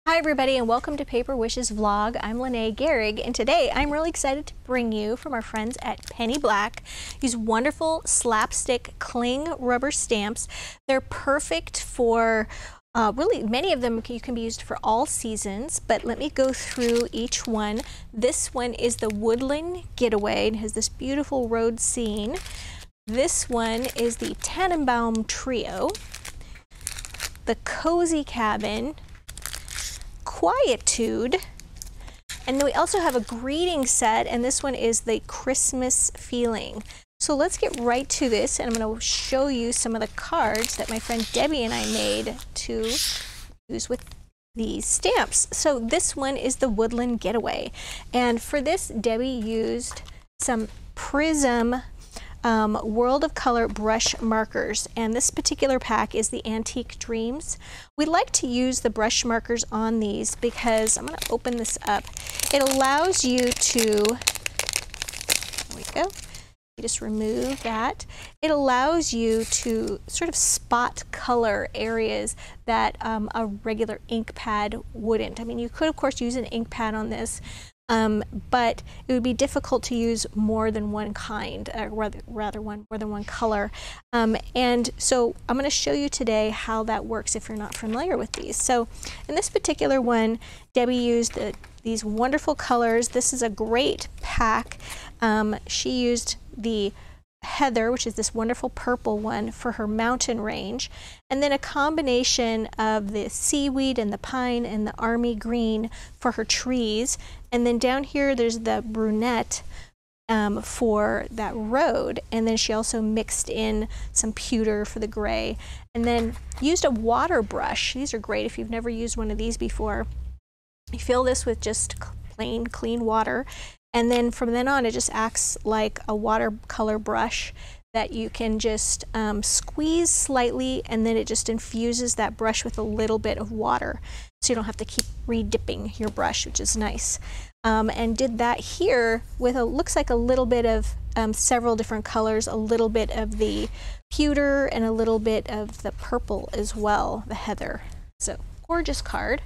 Hi everybody and welcome to Paper Wishes Vlog. I'm Lene Gehrig and today I'm really excited to bring you from our friends at Penny Black these wonderful slapstick cling rubber stamps. They're perfect for really many of them can be used for all seasons, but let me go through each one. This one is the Woodland Getaway and has this beautiful road scene. This one is the Tannenbaum Trio, the Cozy Cabin, Quietude, and then we also have a greeting set, and this one is the Christmas Feeling. So let's get right to this, and I'm going to show you some of the cards that my friend Debbie and I made to use with these stamps. So this one is the Woodland Getaway, and for this Debbie used some Prism World of Color brush markers, and this particular pack is the Antique Dreams. We like to use the brush markers on these because I'm going to open this up. It allows you to, there we go, you just remove that. It allows you to sort of spot color areas that a regular ink pad wouldn't. I mean, you could of course use an ink pad on this, but it would be difficult to use more than one kind, more than one color. And so I'm going to show you today how that works if you're not familiar with these. So in this particular one, Debbie used these wonderful colors. This is a great pack. She used the Heather, which is this wonderful purple one, for her mountain range, and then a combination of the seaweed and the pine and the army green for her trees, and then down here there's the brunette for that road, and then she also mixed in some pewter for the gray, and then used a water brush. These are great if you've never used one of these before. You fill this with just plain clean water, and then from then on it just acts like a watercolor brush that you can just squeeze slightly, and then it just infuses that brush with a little bit of water, so you don't have to keep re-dipping your brush, which is nice. And did that here with looks like a little bit of several different colors, a little bit of the pewter and a little bit of the purple as well, the heather. So gorgeous card.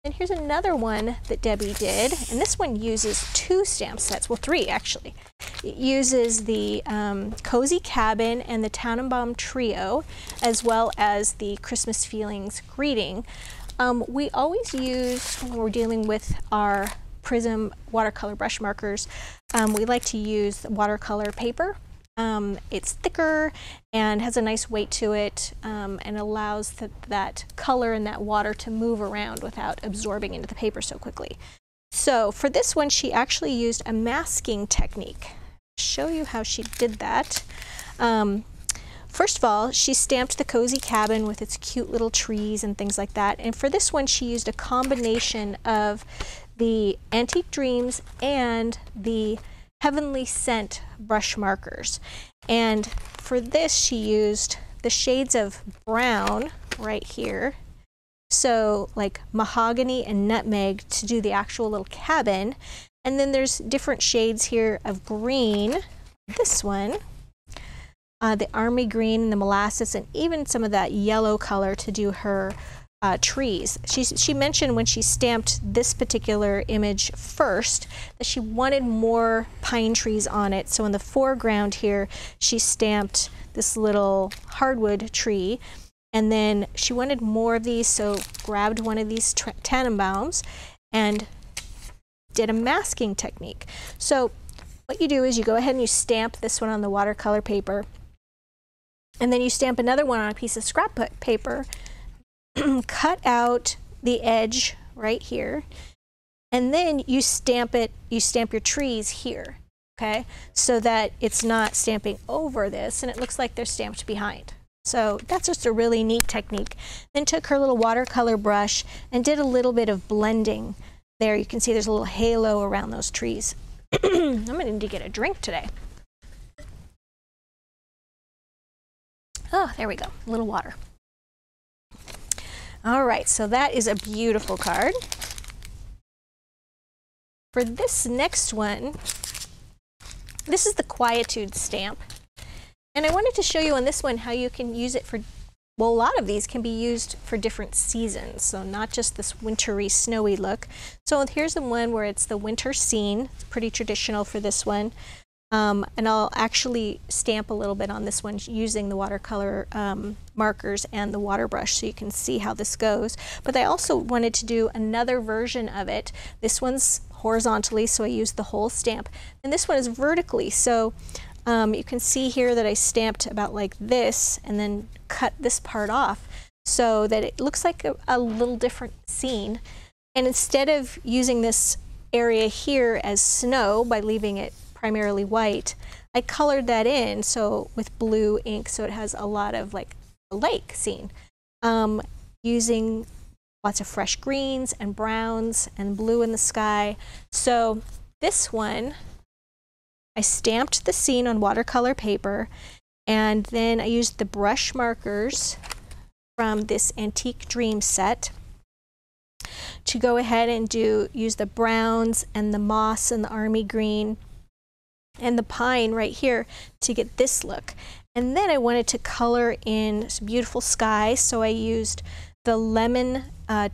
And here's another one that Debbie did, and this one uses two stamp sets, well three actually. It uses the Cozy Cabin and the Tannenbaum Trio, as well as the Christmas Feelings Greeting. We always use, when we're dealing with our Prism watercolor brush markers, we like to use watercolor paper. It's thicker and has a nice weight to it, and allows that color and that water to move around without absorbing into the paper so quickly. So for this one, she actually used a masking technique. I'll show you how she did that. First of all, she stamped the Cozy Cabin with its cute little trees and things like that. And for this one, she used a combination of the Antique Dreams and the Heavenly Scent brush markers, and for this she used the shades of brown right here, so like mahogany and nutmeg, to do the actual little cabin, and then there's different shades here of green, this one, the army green and the molasses, and even some of that yellow color to do her trees. She mentioned when she stamped this particular image first that she wanted more pine trees on it, so in the foreground here she stamped this little hardwood tree, and then she wanted more of these, so grabbed one of these Tannenbaums and did a masking technique. So what you do is you go ahead and you stamp this one on the watercolor paper, and then you stamp another one on a piece of scrapbook paper, cut out the edge right here, and then you stamp your trees here, okay, so that it's not stamping over this and it looks like they're stamped behind. So that's just a really neat technique. Then took her little watercolor brush and did a little bit of blending there. You can see there's a little halo around those trees. I'm gonna need to get a drink today. Oh, there we go, a little water. All right, so that is a beautiful card. For this next one, this is the Quietude stamp. And I wanted to show you on this one how you can use it for well, a lot of these can be used for different seasons, so not just this wintry, snowy look. So here's the one where it's the winter scene. It's pretty traditional for this one. And I'll actually stamp a little bit on this one using the watercolor markers and the water brush so you can see how this goes. But I also wanted to do another version of it. This one's horizontally, so I used the whole stamp. And this one is vertically, so you can see here that I stamped about like this and then cut this part off so that it looks like a little different scene. And instead of using this area here as snow by leaving it primarily white, I colored that in so with blue ink so it has a lot of like a lake scene, using lots of fresh greens and browns and blue in the sky. So this one, I stamped the scene on watercolor paper, and then I used the brush markers from this Antique Dream set to go ahead and use the browns and the moss and the army green and the pine right here to get this look. And then I wanted to color in some beautiful sky, so I used the lemon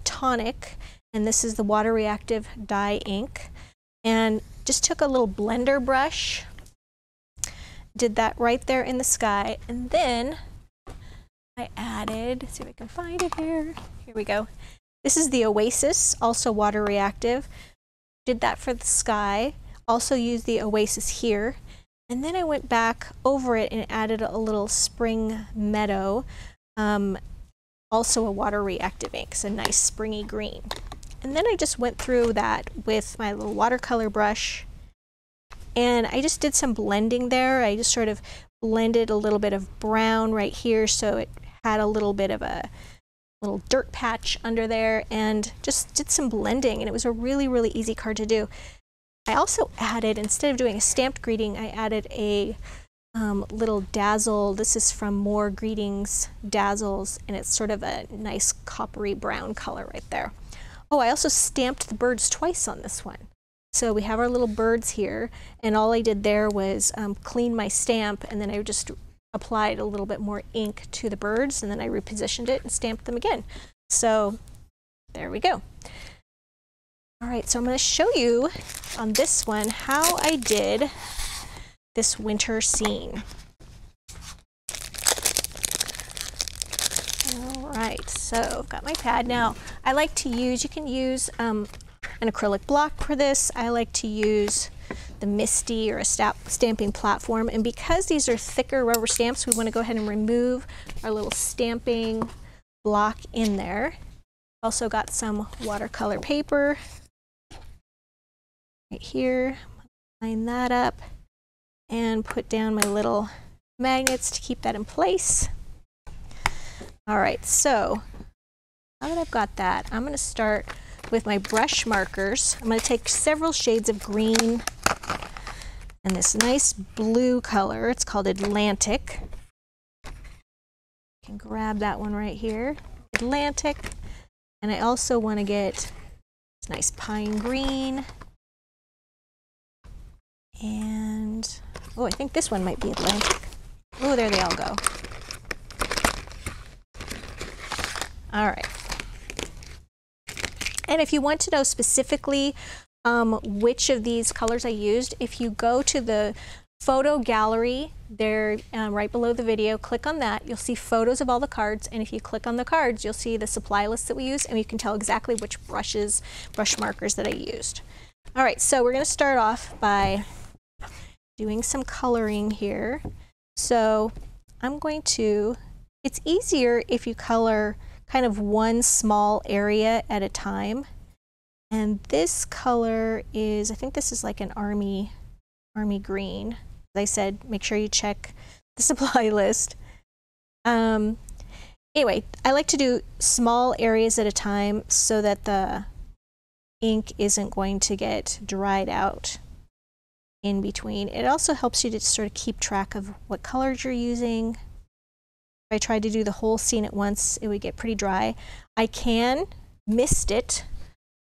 tonic, and this is the water reactive dye ink, and just took a little blender brush, did that right there in the sky, and then I added, let's see if I can find it here. Here we go. This is the Oasis, also water reactive. Did that for the sky. Also used the Oasis here. And then I went back over it and added a little spring meadow, also a water reactive ink, so nice springy green. And then I just went through that with my little watercolor brush, and I just did some blending there. I just sort of blended a little bit of brown right here so it had a little bit of a little dirt patch under there, and just did some blending, and it was a really, really easy card to do. I also added, instead of doing a stamped greeting, I added a little dazzle. This is from More Greetings Dazzles, and it's sort of a nice coppery brown color right there. Oh, I also stamped the birds twice on this one. So we have our little birds here, and all I did there was clean my stamp, and then I just applied a little bit more ink to the birds, and then I repositioned it and stamped them again. So there we go. All right, so I'm going to show you on this one how I did this winter scene. All right, so I've got my pad. Now, I like to use, you can use an acrylic block for this. I like to use the Misty or a stamping platform. And because these are thicker rubber stamps, we want to go ahead and remove our little stamping block in there. Also got some watercolor paper right here. Line that up and put down my little magnets to keep that in place. All right, so now that I've got that, I'm going to start with my brush markers. I'm going to take several shades of green and this nice blue color. It's called Atlantic. You can grab that one right here, Atlantic. And I also want to get this nice pine green. And, oh, I think this one might be Atlantic. Oh, there they all go. All right. And if you want to know specifically which of these colors I used, if you go to the photo gallery there right below the video, click on that, you'll see photos of all the cards, and if you click on the cards, you'll see the supply list that we use, and you can tell exactly which brush markers that I used. All right, so we're going to start off by doing some coloring here. So I'm going to, it's easier if you color kind of one small area at a time. And this color is, I think this is like an army green. As I said, make sure you check the supply list. Anyway, I like to do small areas at a time so that the ink isn't going to get dried out in between. It also helps you to sort of keep track of what colors you're using. If I tried to do the whole scene at once, it would get pretty dry. I can mist it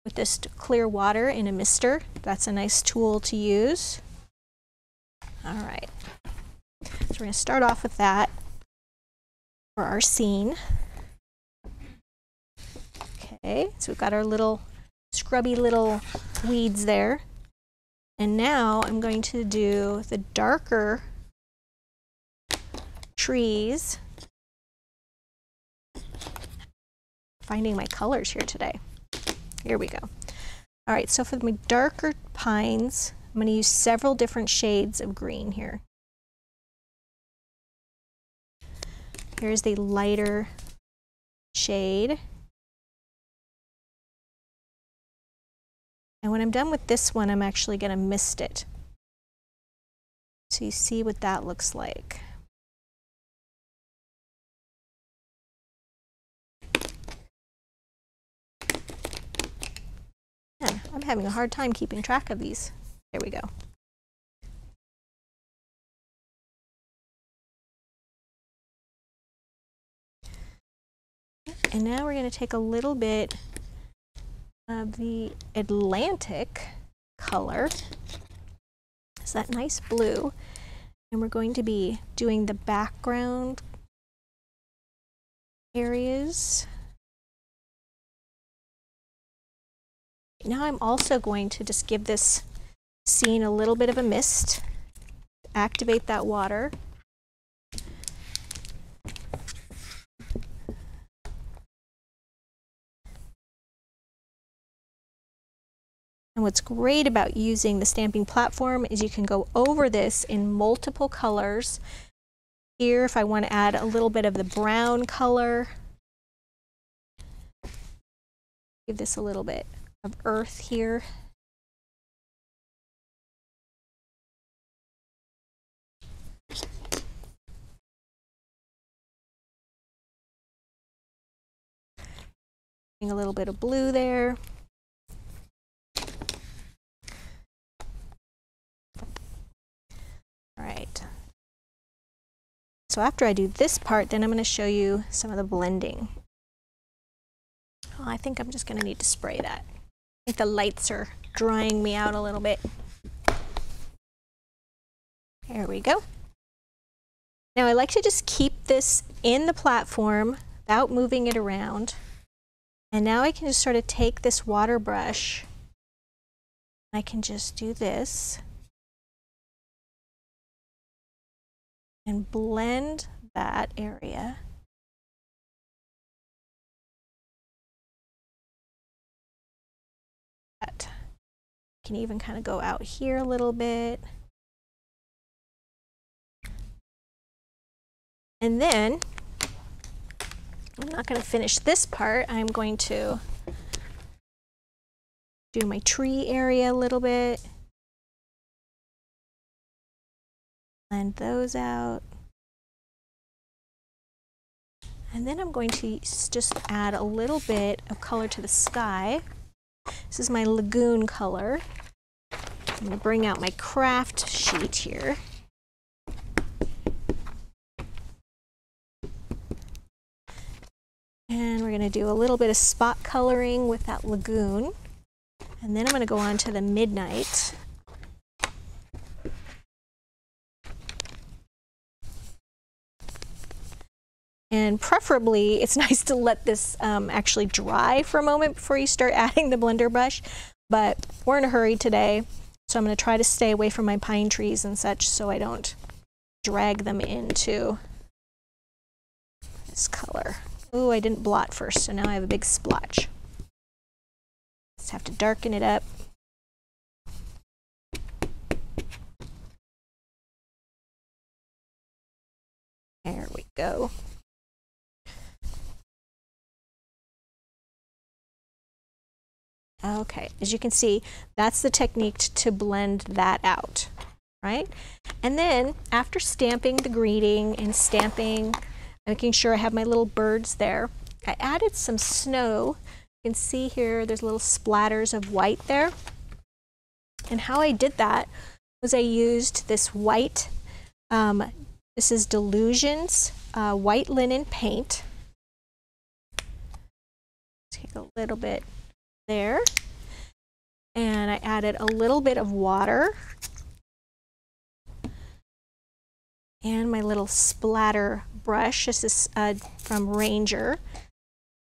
with this clear water in a mister. That's a nice tool to use. All right, so we're going to start off with that for our scene. Okay, so we've got our little scrubby little weeds there. And now I'm going to do the darker trees. Finding my colors here today. Here we go. All right, so for my darker pines, I'm going to use several different shades of green here. Here's the lighter shade. And when I'm done with this one, I'm actually going to mist it. So you see what that looks like. Man, I'm having a hard time keeping track of these. There we go. And now we're going to take a little bit of the Atlantic color. It's that nice blue. And we're going to be doing the background areas. Now I'm also going to just give this scene a little bit of a mist, activate that water. And what's great about using the stamping platform is you can go over this in multiple colors. Here, if I want to add a little bit of the brown color, give this a little bit of earth here. A little bit of blue there. All right. So after I do this part, then I'm going to show you some of the blending. Oh, I think I'm just going to need to spray that. I think the lights are drying me out a little bit. There we go. Now I like to just keep this in the platform without moving it around. And now I can just sort of take this water brush. I can just do this and blend that area. That can even kind of go out here a little bit. And then I'm not going to finish this part. I'm going to do my tree area a little bit. Blend those out. And then I'm going to just add a little bit of color to the sky. This is my lagoon color. I'm going to bring out my craft sheet here. And we're going to do a little bit of spot coloring with that lagoon. And then I'm going to go on to the midnight. And preferably, it's nice to let this actually dry for a moment before you start adding the blender brush. But we're in a hurry today, so I'm going to try to stay away from my pine trees and such so I don't drag them into this color. Ooh, I didn't blot first, so now I have a big splotch. Just have to darken it up. There we go. Okay, as you can see, that's the technique to blend that out, right? And then after stamping the greeting and stamping, making sure I have my little birds there, I added some snow. You can see here there's little splatters of white there. And how I did that was I used this white, this is Delusions white linen paint. Take a little bit there, and I added a little bit of water and my little splatter brush. This is from Ranger.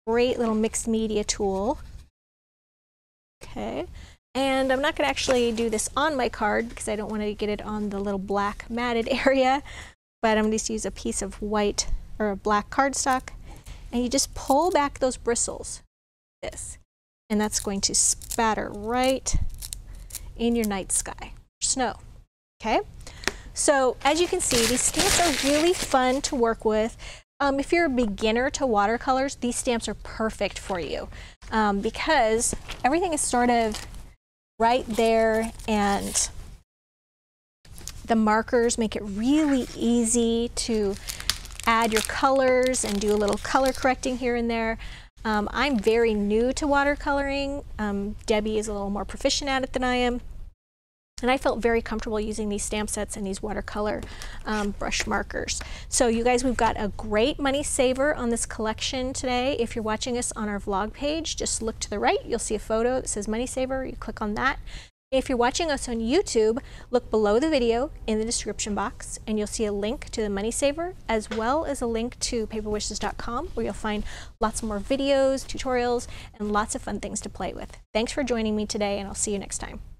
Great little mixed media tool. Okay, and I'm not going to actually do this on my card because I don't want to get it on the little black matted area, but I'm going to just use a piece of white or black cardstock, and you just pull back those bristles, this, and that's going to spatter right in your night sky, snow. Okay, so as you can see, these stamps are really fun to work with. If you're a beginner to watercolors, these stamps are perfect for you because everything is sort of right there, and the markers make it really easy to add your colors and do a little color correcting here and there. I'm very new to watercoloring. Debbie is a little more proficient at it than I am. And I felt very comfortable using these stamp sets and these watercolor brush markers. So you guys, we've got a great money saver on this collection today. If you're watching us on our vlog page, just look to the right. You'll see a photo that says money saver. You click on that. If you're watching us on YouTube, look below the video in the description box, and you'll see a link to the money saver as well as a link to paperwishes.com, where you'll find lots more videos, tutorials, and lots of fun things to play with. Thanks for joining me today, and I'll see you next time.